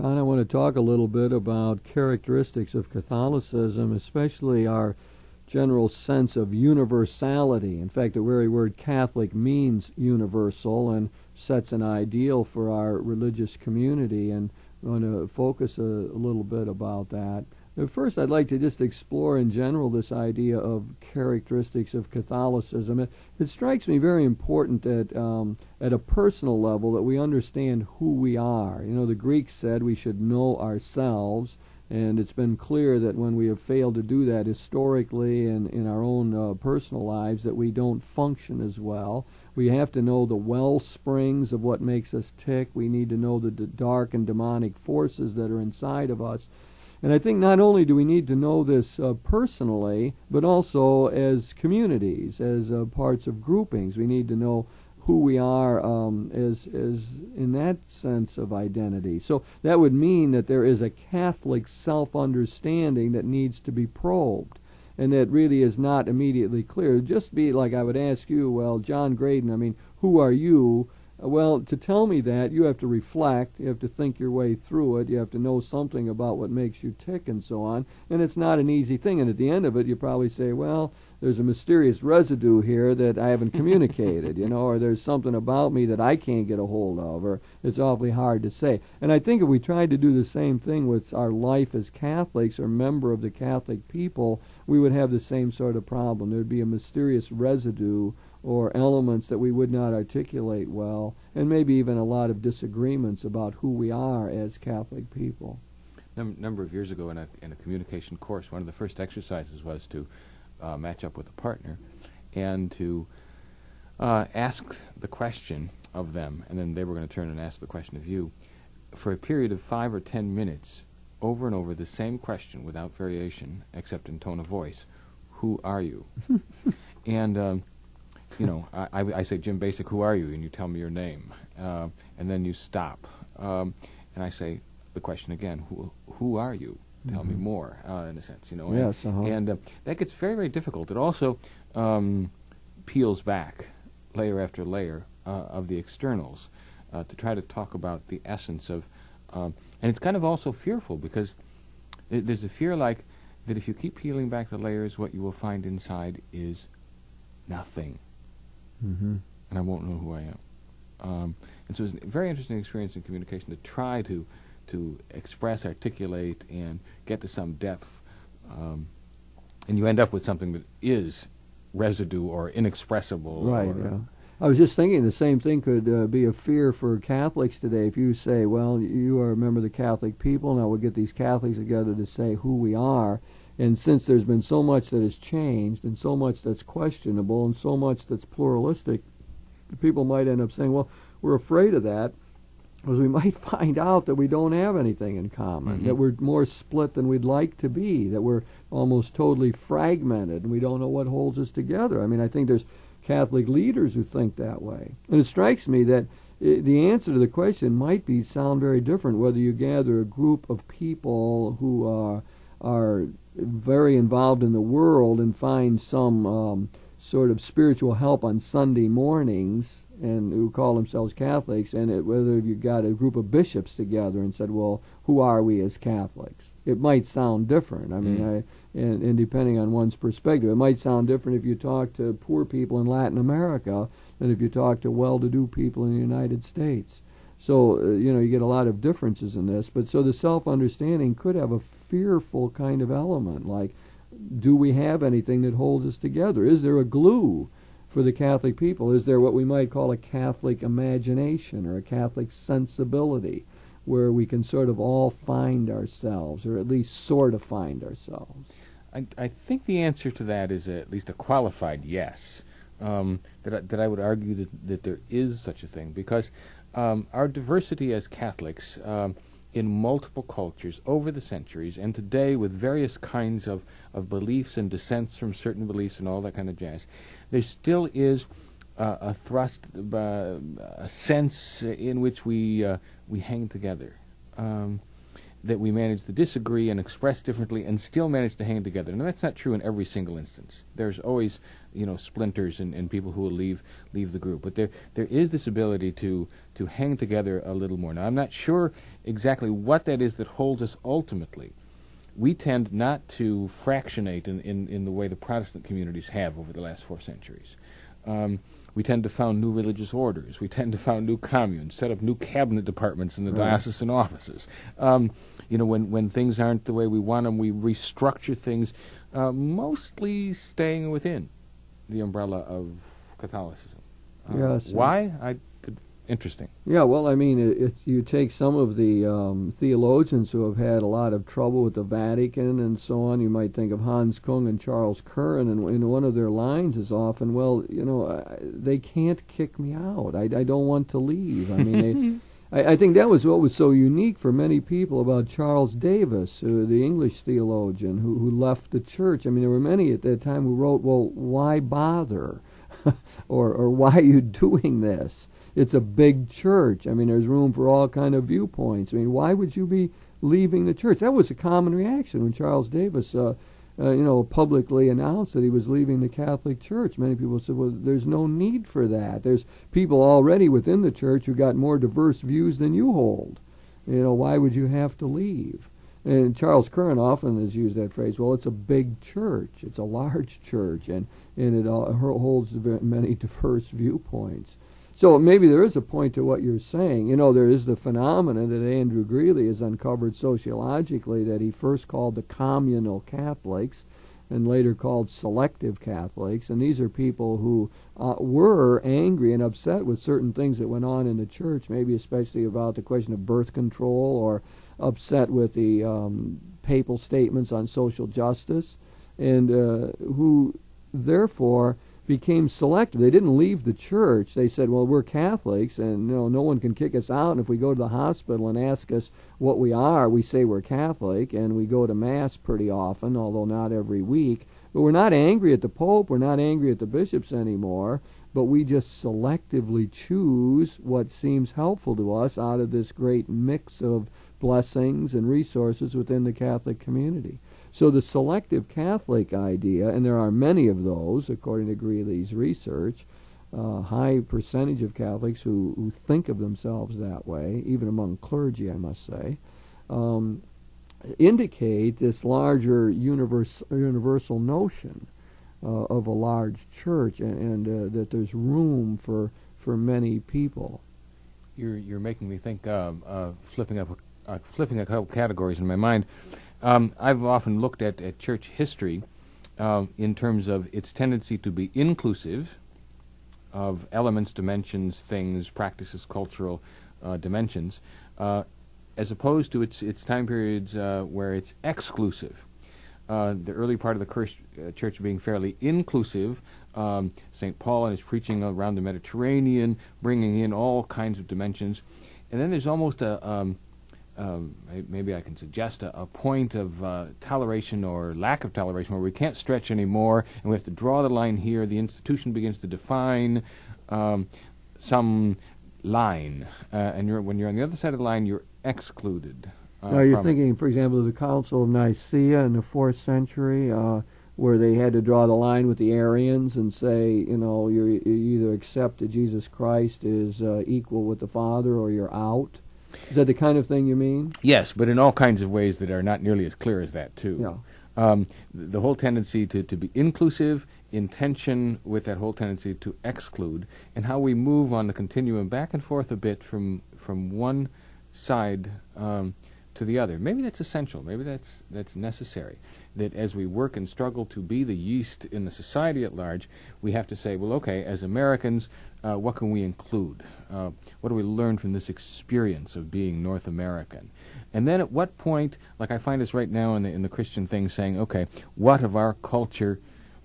John, I want to talk a little bit about characteristics of Catholicism, especially our general sense of universality. In fact, the very word Catholic means universal and sets an ideal for our religious community, and I want to focus a little bit about that. First, I'd like to just explore in general this idea of characteristics of Catholicism. It strikes me very important that at a personal level that we understand who we are. You know, the Greeks said we should know ourselves, and it's been clear that when we have failed to do that historically and in our own personal lives, that we don't function as well. We have to know the well springs of what makes us tick. We need to know the dark and demonic forces that are inside of us. And I think not only do we need to know this personally, but also as communities, as parts of groupings. We need to know who we are as in that sense of identity. So that would mean that there is a Catholic self-understanding that needs to be probed, and that really is not immediately clear. It'd just be like I would ask you, well, John Graydon, I mean, who are you? Well, to tell me that, you have to reflect, you have to think your way through it, you have to know something about what makes you tick and so on, and it's not an easy thing. And at the end of it, you probably say, well, there's a mysterious residue here that I haven't communicated, you know, or there's something about me that I can't get a hold of, or it's awfully hard to say. And I think if we tried to do the same thing with our life as Catholics or member of the Catholic people, we would have the same sort of problem. There would be a mysterious residue or elements that we would not articulate well, and maybe even a lot of disagreements about who we are as Catholic people. A number of years ago in a communication course, one of the first exercises was to match up with a partner and to ask the question of them, and then they were going to turn and ask the question of you, for a period of 5 or 10 minutes, over and over, the same question without variation, except in tone of voice. Who are you? And you know, I say, Jim Bacik, who are you? And you tell me your name. And then you stop. And I say the question again, who are you? Tell me more, in a sense, you know. Yes, and that gets very, very difficult. It also peels back layer after layer of the externals to try to talk about the essence of... and it's kind of also fearful, because there's a fear like that if you keep peeling back the layers, what you will find inside is nothing. And I won't know who I am. And so it's a very interesting experience in communication to try to express, articulate, and get to some depth. And you end up with something that is residue or inexpressible. Right, or yeah. I was just thinking the same thing could be a fear for Catholics today. If you say, well, you are a member of the Catholic people, now we'll get these Catholics together to say who we are. And since there's been so much that has changed and so much that's questionable and so much that's pluralistic, people might end up saying, well, we're afraid of that because we might find out that we don't have anything in common, that we're more split than we'd like to be, that we're almost totally fragmented and we don't know what holds us together. I mean, I think there's Catholic leaders who think that way. And it strikes me that the answer to the question might sound very different whether you gather a group of people who are very involved in the world and find some sort of spiritual help on Sunday mornings and who call themselves Catholics, and whether you got a group of bishops together and said, well, who are we as Catholics? It might sound different. I mean, and depending on one's perspective, it might sound different if you talk to poor people in Latin America than if you talk to well-to-do people in the United States. So, you know, you get a lot of differences in this. But so the self-understanding could have a fearful kind of element, like, do we have anything that holds us together? Is there a glue for the Catholic people? Is there what we might call a Catholic imagination or a Catholic sensibility where we can sort of all find ourselves, or at least sort of find ourselves? I think the answer to that is at least a qualified yes. That I would argue that there is such a thing, because our diversity as Catholics in multiple cultures over the centuries, and today with various kinds of beliefs and dissents from certain beliefs and all that kind of jazz, there still is a thrust, a sense in which we hang together, that we manage to disagree and express differently and still manage to hang together. Now, that's not true in every single instance. There's always splinters and people who will leave the group. But there is this ability to hang together a little more. Now, I'm not sure exactly what that is that holds us ultimately. We tend not to fractionate in the way the Protestant communities have over the last 4 centuries. We tend to found new religious orders. We tend to found new communes, set up new cabinet departments in the diocesan offices. When things aren't the way we want them, we restructure things, mostly staying within the umbrella of Catholicism. Yes. Why? Interesting. Yeah, well, I mean, you take some of the theologians who have had a lot of trouble with the Vatican and so on. You might think of Hans Kung and Charles Curran, and one of their lines is often, well, they can't kick me out. I don't want to leave. I mean, I think that was what was so unique for many people about Charles Davis, the English theologian who left the church. I mean, there were many at that time who wrote, well, why bother? or why are you doing this? It's a big church. I mean, there's room for all kind of viewpoints. I mean, why would you be leaving the church? That was a common reaction when Charles Davis, publicly announced that he was leaving the Catholic Church. Many people said, well, there's no need for that. There's people already within the church who got more diverse views than you hold. Why would you have to leave? And Charles Curran often has used that phrase, well, it's a big church. It's a large church, and it holds many diverse viewpoints. So maybe there is a point to what you're saying. There is the phenomenon that Andrew Greeley has uncovered sociologically that he first called the communal Catholics and later called selective Catholics. And these are people who were angry and upset with certain things that went on in the church, maybe especially about the question of birth control, or upset with the papal statements on social justice, and who therefore became selective. They didn't leave the church. They said, well, we're Catholics, and no one can kick us out, and if we go to the hospital and ask us what we are, we say we're Catholic, and we go to Mass pretty often, although not every week. But we're not angry at the Pope, we're not angry at the bishops anymore, but we just selectively choose what seems helpful to us out of this great mix of blessings and resources within the Catholic community. So the selective Catholic idea, and there are many of those, according to Greeley's research, high percentage of Catholics who think of themselves that way, even among clergy, I must say, indicate this larger universal notion of a large church, and that there's room for many people. You're making me think, flipping a couple categories in my mind. I've often looked at church history in terms of its tendency to be inclusive of elements, dimensions, things, practices, cultural dimensions, as opposed to its time periods where it's exclusive. The early part of the church being fairly inclusive, St. Paul and his preaching around the Mediterranean, bringing in all kinds of dimensions. And then there's almost maybe I can suggest a point of toleration or lack of toleration where we can't stretch anymore, and we have to draw the line here. The institution begins to define some line, and when you're on the other side of the line, you're excluded. Now you're thinking, for example, of the Council of Nicaea in the 4th century, where they had to draw the line with the Arians and say, you either accept that Jesus Christ is equal with the Father or you're out. Is that the kind of thing you mean? Yes, but in all kinds of ways that are not nearly as clear as that, too. Yeah. The whole tendency to be inclusive, in tension with that whole tendency to exclude, and how we move on the continuum back and forth a bit from one side to the other. Maybe that's essential. Maybe that's necessary. That as we work and struggle to be the yeast in the society at large, we have to say, well, okay, as Americans, what can we include? What do we learn from this experience of being North American? And then at what point, like I find us right now in the Christian thing, saying, okay, what of our culture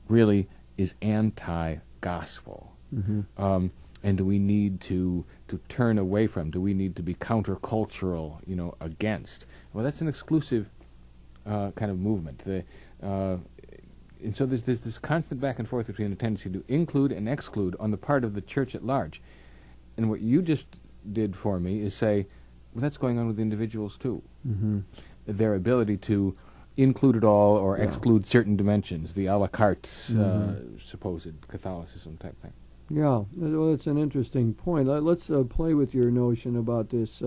really is anti-gospel? Mm-hmm. And do we need to turn away from? Do we need to be countercultural, against? Well, that's an exclusive kind of movement. And so there's this constant back and forth between the tendency to include and exclude on the part of the church at large. And what you just did for me is say, well, that's going on with individuals too. Mm-hmm. Their ability to include it all or Yeah. exclude certain dimensions, the a la carte supposed Catholicism type thing. Yeah, well, it's an interesting point. Let's play with your notion about this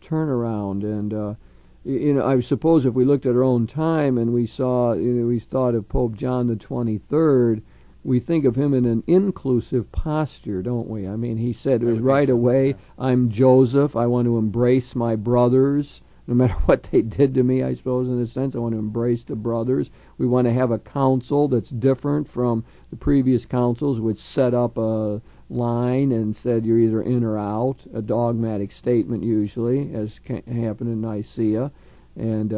turnaround. And I suppose if we looked at our own time and we saw, we thought of Pope John the 23rd, we think of him in an inclusive posture, don't we? I mean, he said right away, I'm Joseph. I want to embrace my brothers. No matter what they did to me, I suppose, in a sense, I want to embrace the brothers. We want to have a council that's different from the previous councils, which set up a line and said you're either in or out, a dogmatic statement usually, as happened in Nicaea, and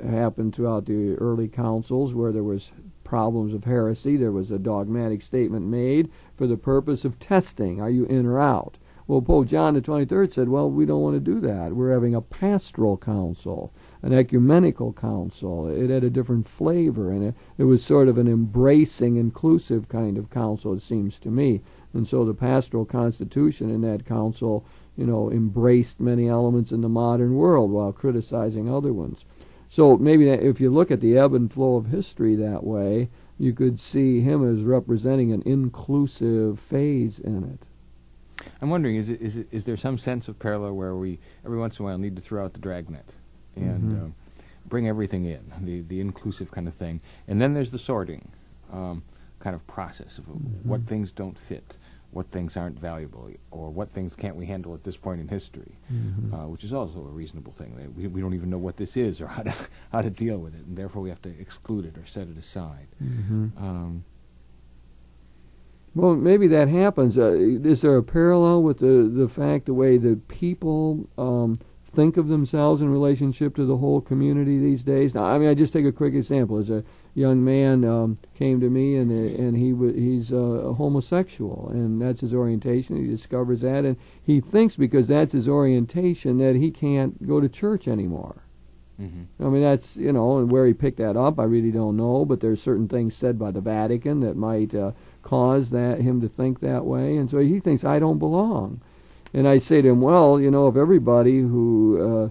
happened throughout the early councils where there was problems of heresy. There was a dogmatic statement made for the purpose of testing. Are you in or out? Well, Pope John the 23rd said, well, we don't want to do that. We're having a pastoral council, an ecumenical council. It had a different flavor, and it was sort of an embracing, inclusive kind of council, it seems to me. And so the pastoral constitution in that council, embraced many elements in the modern world while criticizing other ones. So maybe if you look at the ebb and flow of history that way, you could see him as representing an inclusive phase in it. I'm wondering, is there some sense of parallel where we every once in a while need to throw out the dragnet and bring everything in, the inclusive kind of thing, and then there's the sorting kind of process of what things don't fit, what things aren't valuable, or what things can't we handle at this point in history, which is also a reasonable thing. We don't even know what this is or how to deal with it, and therefore we have to exclude it or set it aside. Well, maybe that happens. Is there a parallel with the fact, the way that people think of themselves in relationship to the whole community these days? Now, I mean, I just take a quick example. As a young man came to me, and he's a homosexual, and that's his orientation. He discovers that, and he thinks because that's his orientation that he can't go to church anymore. I mean, that's, and where he picked that up, I really don't know, but there's certain things said by the Vatican that might cause him to think that way, and so he thinks, I don't belong. And I say to him, well, if everybody who,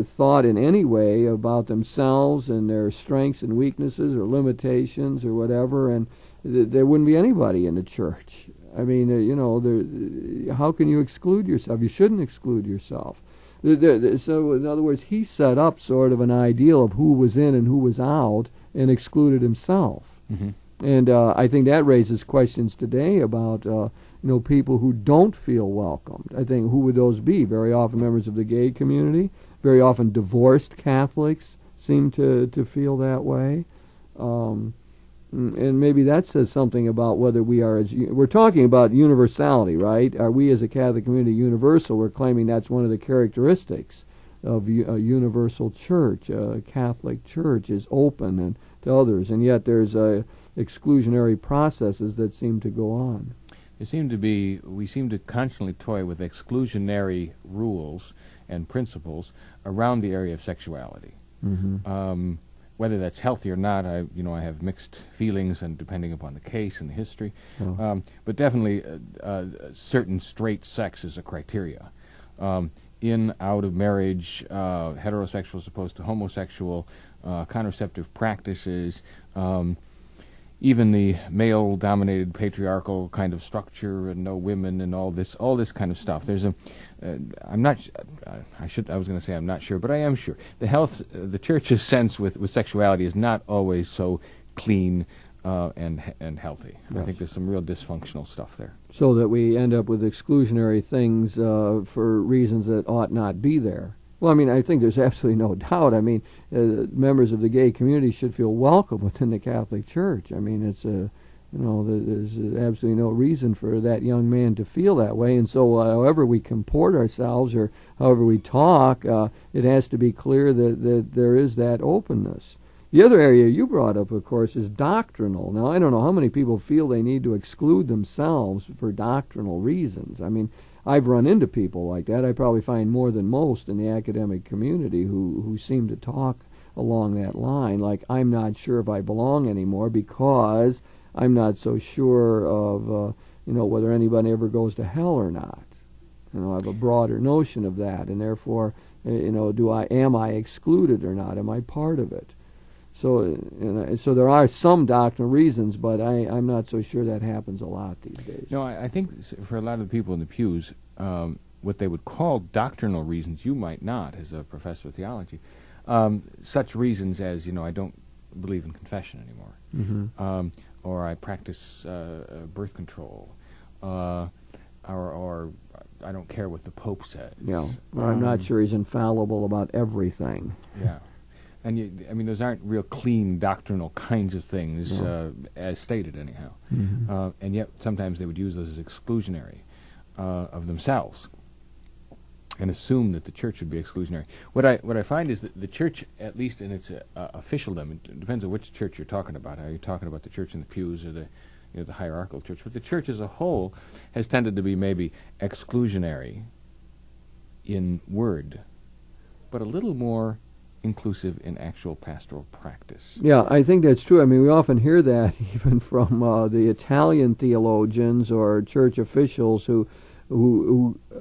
thought in any way about themselves and their strengths and weaknesses or limitations or whatever, and there wouldn't be anybody in the church. I mean, how can you exclude yourself? You shouldn't exclude yourself. So, in other words, he set up sort of an ideal of who was in and who was out and excluded himself. And I think that raises questions today about, people who don't feel welcomed. I think, who would those be? Very often members of the gay community. Very often divorced Catholics seem to feel that way. And maybe that says something about whether we are, we're talking about universality, right? Are we as a Catholic community universal? We're claiming that's one of the characteristics of a universal church. A Catholic church is open and to others, and yet there's exclusionary processes that seem to go on. We seem to constantly toy with exclusionary rules and principles around the area of sexuality. Whether that's healthy or not, I have mixed feelings, and depending upon the case and the history. But definitely, certain straight sex is a criteria. In, out of marriage, heterosexual as opposed to homosexual, contraceptive practices, even the male-dominated patriarchal kind of structure, and no women, and all this kind of stuff. There's I'm not sure, but I am sure. The Church's sense with sexuality is not always so clean and healthy. Yes. I think there's some real dysfunctional stuff there. So that we end up with exclusionary things for reasons that ought not be there. Well, I mean, I think there's absolutely no doubt. I mean, members of the gay community should feel welcome within the Catholic Church. I mean, it's there's absolutely no reason for that young man to feel that way. And so, however we comport ourselves or however we talk, it has to be clear that there is that openness. The other area you brought up, of course, is doctrinal. Now, I don't know how many people feel they need to exclude themselves for doctrinal reasons. I mean, I've run into people like that. I probably find more than most in the academic community who seem to talk along that line, like, I'm not sure if I belong anymore because I'm not so sure of whether anybody ever goes to hell or not. I have a broader notion of that, and therefore Am I excluded or not? Am I part of it? So there are some doctrinal reasons, but I'm not so sure that happens a lot these days. No, I think for a lot of the people in the pews, what they would call doctrinal reasons, you might not as a professor of theology, such reasons as, I don't believe in confession anymore, or I practice birth control, or I don't care what the Pope says. Yeah, or I'm not sure he's infallible about everything. Yeah. And those aren't real clean doctrinal kinds of things, as stated anyhow. And yet sometimes they would use those as exclusionary of themselves, and assume that the church would be exclusionary. What I find is that the church, at least in its officialdom, it depends on which church you're talking about. Are you talking about the church in the pews or the hierarchical church? But the church as a whole has tended to be maybe exclusionary in word, but a little more inclusive in actual pastoral practice. Yeah, I think that's true. We often hear that even from the Italian theologians or church officials who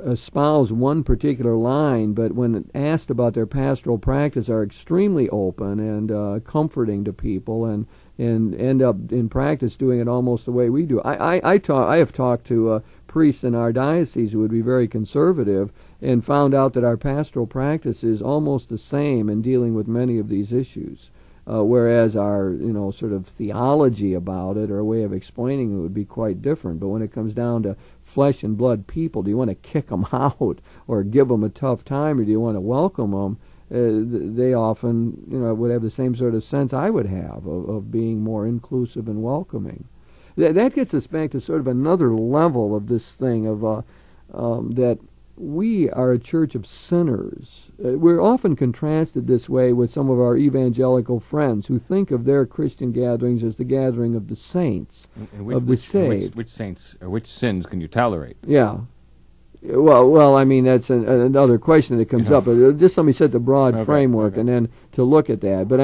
espouse one particular line, but when asked about their pastoral practice are extremely open and comforting to people, and end up in practice doing it almost the way we do. I have talked to priests in our diocese who would be very conservative and found out that our pastoral practice is almost the same in dealing with many of these issues, whereas our sort of theology about it or a way of explaining it would be quite different. But when it comes down to flesh and blood people, do you want to kick them out or give them a tough time, or do you want to welcome them? They often would have the same sort of sense I would have of being more inclusive and welcoming. That gets us back to sort of another level of this thing of that we are a church of sinners. We're often contrasted this way with some of our evangelical friends who think of their Christian gatherings as the gathering of the saints, of the saved. Which saints or which sins can you tolerate? Yeah. Well, that's another question that comes up. Just let me set the broad framework and then to look at that. But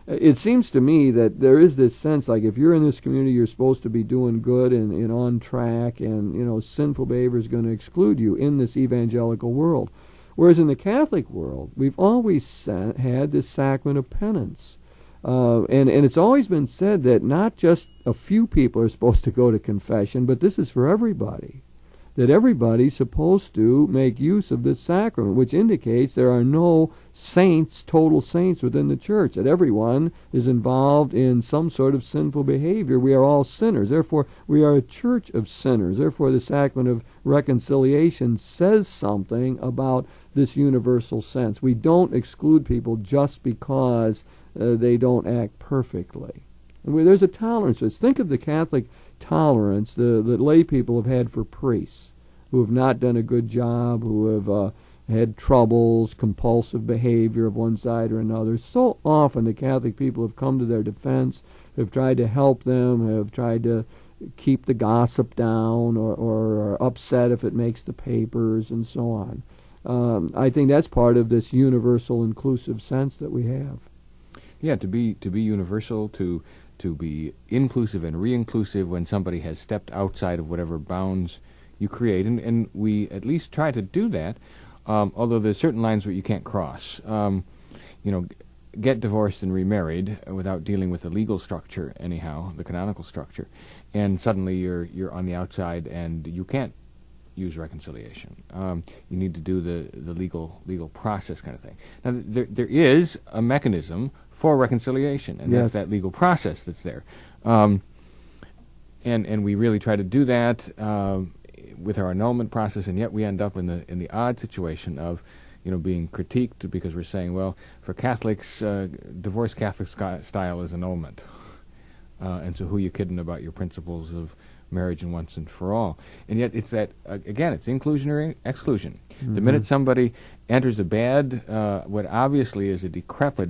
it seems to me that there is this sense like if you're in this community, you're supposed to be doing good and on track, and sinful behavior is going to exclude you in this evangelical world. Whereas in the Catholic world, we've always had this sacrament of penance. And it's always been said that not just a few people are supposed to go to confession, but this is for everybody. That everybody's supposed to make use of this sacrament, which indicates there are no saints, total saints within the church, that everyone is involved in some sort of sinful behavior. We are all sinners. Therefore, we are a church of sinners. Therefore, the sacrament of reconciliation says something about this universal sense. We don't exclude people just because they don't act perfectly. And there's a tolerance. Think of the Catholic tolerance the lay people have had for priests who have not done a good job, who have had troubles, compulsive behavior of one side or another. So often the Catholic people have come to their defense, have tried to help them, have tried to keep the gossip down or are upset if it makes the papers and so on. I think that's part of this universal inclusive sense that we have. Yeah, to be universal, to be inclusive and re-inclusive when somebody has stepped outside of whatever bounds you create. And we at least try to do that, although there's certain lines where you can't cross. Get divorced and remarried without dealing with the legal structure anyhow, the canonical structure, and suddenly you're on the outside and you can't use reconciliation. You need to do the legal process kind of thing. Now, there is a mechanism for reconciliation, and that's that legal process that's there. And we really try to do that with our annulment process, and yet we end up in the odd situation of being critiqued because we're saying, well, for Catholics, divorce Catholic style is annulment. And so who are you kidding about your principles of marriage and once and for all? And yet it's that, again, it's inclusionary exclusion. Mm-hmm. The minute somebody enters a bad, what obviously is a decrepit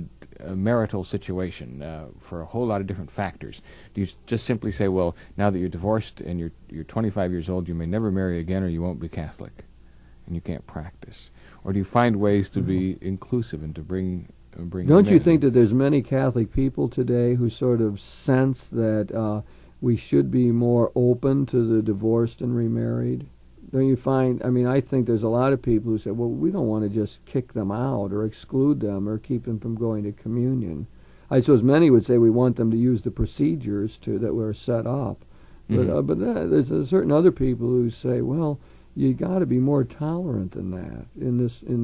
marital situation for a whole lot of different factors, do you just simply say, well, now that you're divorced and you're 25 years old, you may never marry again or you won't be Catholic, and you can't practice? Or do you find ways to be inclusive and to bring Don't you think that there's many Catholic people today who sort of sense that we should be more open to the divorced and remarried? Don't you find, I mean, I think there's a lot of people who say, well, we don't want to just kick them out or exclude them or keep them from going to communion. I suppose many would say we want them to use the procedures that were set up. But there's a certain other people who say, well, you got to be more tolerant than that in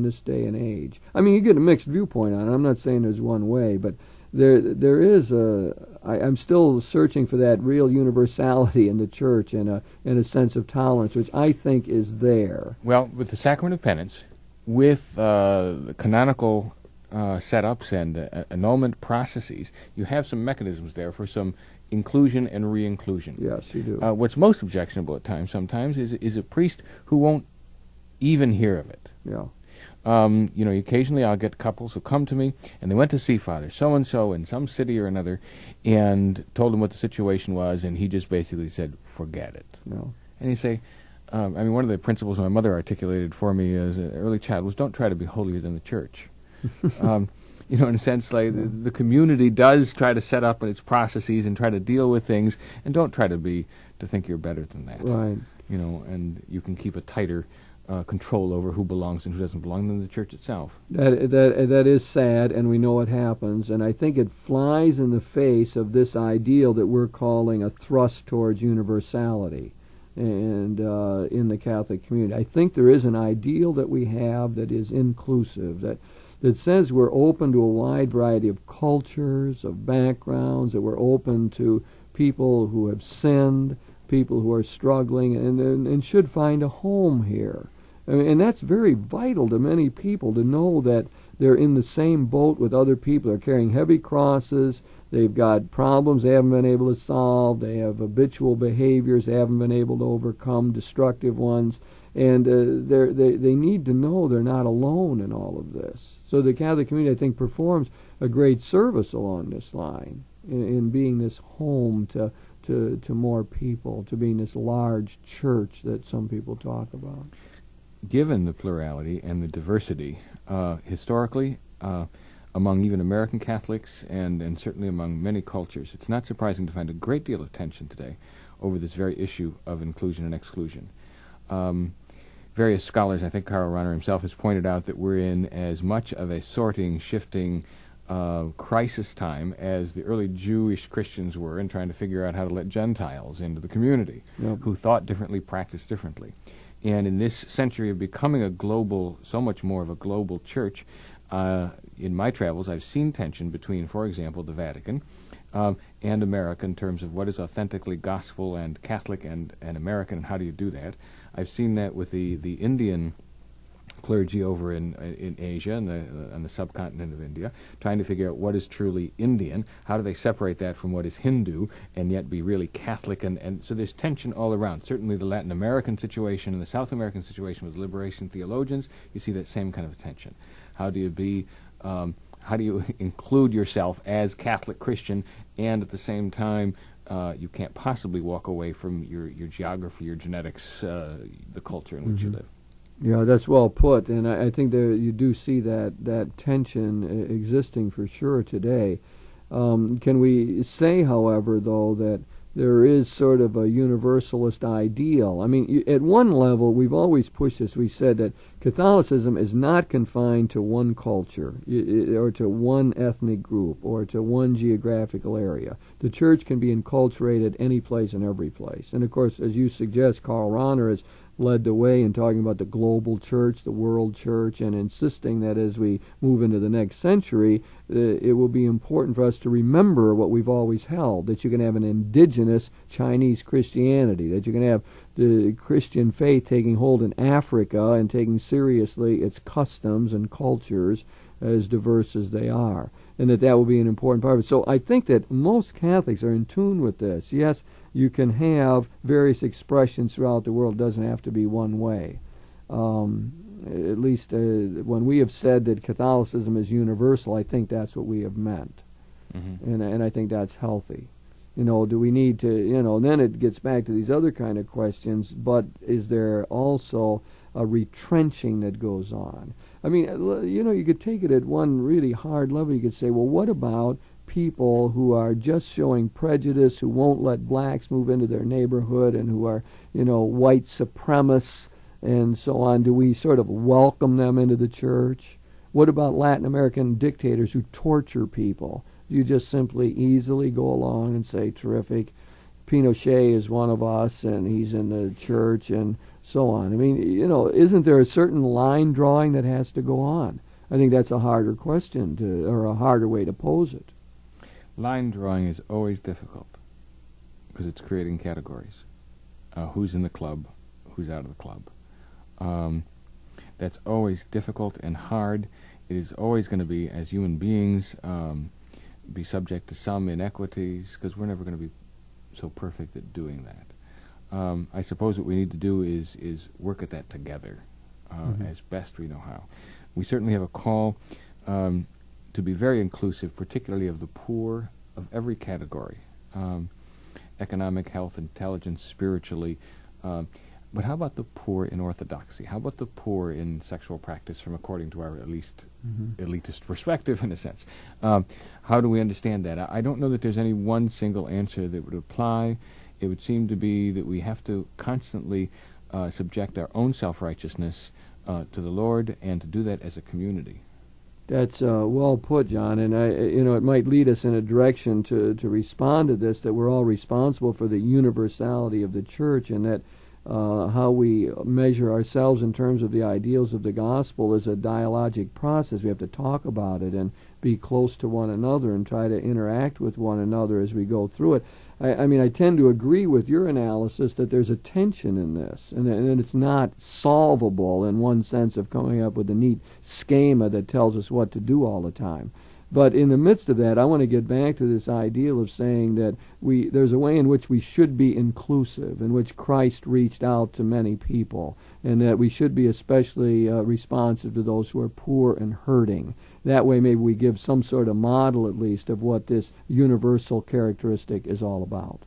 this day and age. I mean, you get a mixed viewpoint on it. I'm not saying there's one way, but there is I'm still searching for that real universality in the church and a sense of tolerance, which I think is there. Well, with the Sacrament of Penance, with the canonical setups and annulment processes, you have some mechanisms there for some inclusion and re-inclusion. Yes, you do. What's most objectionable at times sometimes is a priest who won't even hear of it. Yeah. Occasionally I'll get couples who come to me, and they went to see Father so-and-so in some city or another, and told him what the situation was, and he just basically said, forget it. No. And you say, one of the principles my mother articulated for me as an early child was, don't try to be holier than the church. In a sense, like the community does try to set up its processes and try to deal with things, and don't try to think you're better than that. Right. And you can keep a tighter control over who belongs and who doesn't belong than the church itself. That is sad, and we know what happens, and I think it flies in the face of this ideal that we're calling a thrust towards universality and in the Catholic community. I think there is an ideal that we have that is inclusive, that says we're open to a wide variety of cultures, of backgrounds, that we're open to people who have sinned, people who are struggling, and should find a home here. I mean, and that's very vital to many people, to know that they're in the same boat with other people. They're carrying heavy crosses, they've got problems they haven't been able to solve, they have habitual behaviors they haven't been able to overcome, destructive ones, and they need to know they're not alone in all of this. So the Catholic community, I think, performs a great service along this line in being this home to more people, to being this large church that some people talk about. Given the plurality and the diversity, historically, among even American Catholics and certainly among many cultures, it's not surprising to find a great deal of tension today over this very issue of inclusion and exclusion. Various scholars, I think Karl Rahner himself has pointed out that we're in as much of a sorting, shifting crisis time as the early Jewish Christians were in trying to figure out how to let Gentiles into the community, Yep. who thought differently, practiced differently. And in this century of becoming so much more of a global church, in my travels I've seen tension between, for example, the Vatican and America in terms of what is authentically gospel and Catholic and American, and how do you do that. I've seen that with the Indian clergy over in Asia and on the subcontinent of India, trying to figure out what is truly Indian, how do they separate that from what is Hindu, and yet be really Catholic, and so there's tension all around. Certainly the Latin American situation and the South American situation with liberation theologians, you see that same kind of tension. How do you include yourself as Catholic Christian, and at the same time you can't possibly walk away from your geography, your genetics, the culture in which you live. Yeah, that's well put, and I think you do see that tension existing for sure today. Can we say, however, though, that there is sort of a universalist ideal? I mean, at one level, we've always pushed this. We said that Catholicism is not confined to one culture or to one ethnic group or to one geographical area. The Church can be enculturated any place and every place. And, of course, as you suggest, Karl Rahner has led the way in talking about the global church, the world church, and insisting that as we move into the next century, it will be important for us to remember what we've always held, that you can have an indigenous Chinese Christianity, that you can have the Christian faith taking hold in Africa and taking seriously its customs and cultures as diverse as they are, and that will be an important part of it. So I think that most Catholics are in tune with this. Yes, you can have various expressions throughout the world. It doesn't have to be one way. At least when we have said that Catholicism is universal, I think that's what we have meant. Mm-hmm. And I think that's healthy. Do we need to, then it gets back to these other kind of questions, but is there also a retrenching that goes on? I mean, you could take it at one really hard level. You could say, well, what about people who are just showing prejudice, who won't let blacks move into their neighborhood, and who are, white supremacists, and so on? Do we sort of welcome them into the church? What about Latin American dictators who torture people? Do you just simply easily go along and say, terrific, Pinochet is one of us, and he's in the church, and so on? I mean, isn't there a certain line drawing that has to go on? I think that's a harder question, or a harder way to pose it. Line drawing is always difficult because it's creating categories. Who's in the club, who's out of the club. That's always difficult and hard. It is always going to be, as human beings, be subject to some inequities, because we're never going to be so perfect at doing that. I suppose what we need to do is work at that together as best we know how. We certainly have a call to be very inclusive, particularly of the poor of every category, economic, health, intelligence, spiritually. But how about the poor in orthodoxy? How about the poor in sexual practice from according to our at least elitist perspective, in a sense? How do we understand that? I don't know that there's any one single answer that would apply. It would seem to be that we have to constantly subject our own self-righteousness to the Lord, and to do that as a community. That's well put, John, and it might lead us in a direction to respond to this, that we're all responsible for the universality of the church, and that how we measure ourselves in terms of the ideals of the gospel is a dialogic process. We have to talk about it and be close to one another and try to interact with one another as we go through it. I mean, I tend to agree with your analysis that there's a tension in this, and it's not solvable in one sense of coming up with a neat schema that tells us what to do all the time. But in the midst of that, I want to get back to this ideal of saying that there's a way in which we should be inclusive, in which Christ reached out to many people, and that we should be especially responsive to those who are poor and hurting. That way maybe we give some sort of model, at least, of what this universal characteristic is all about.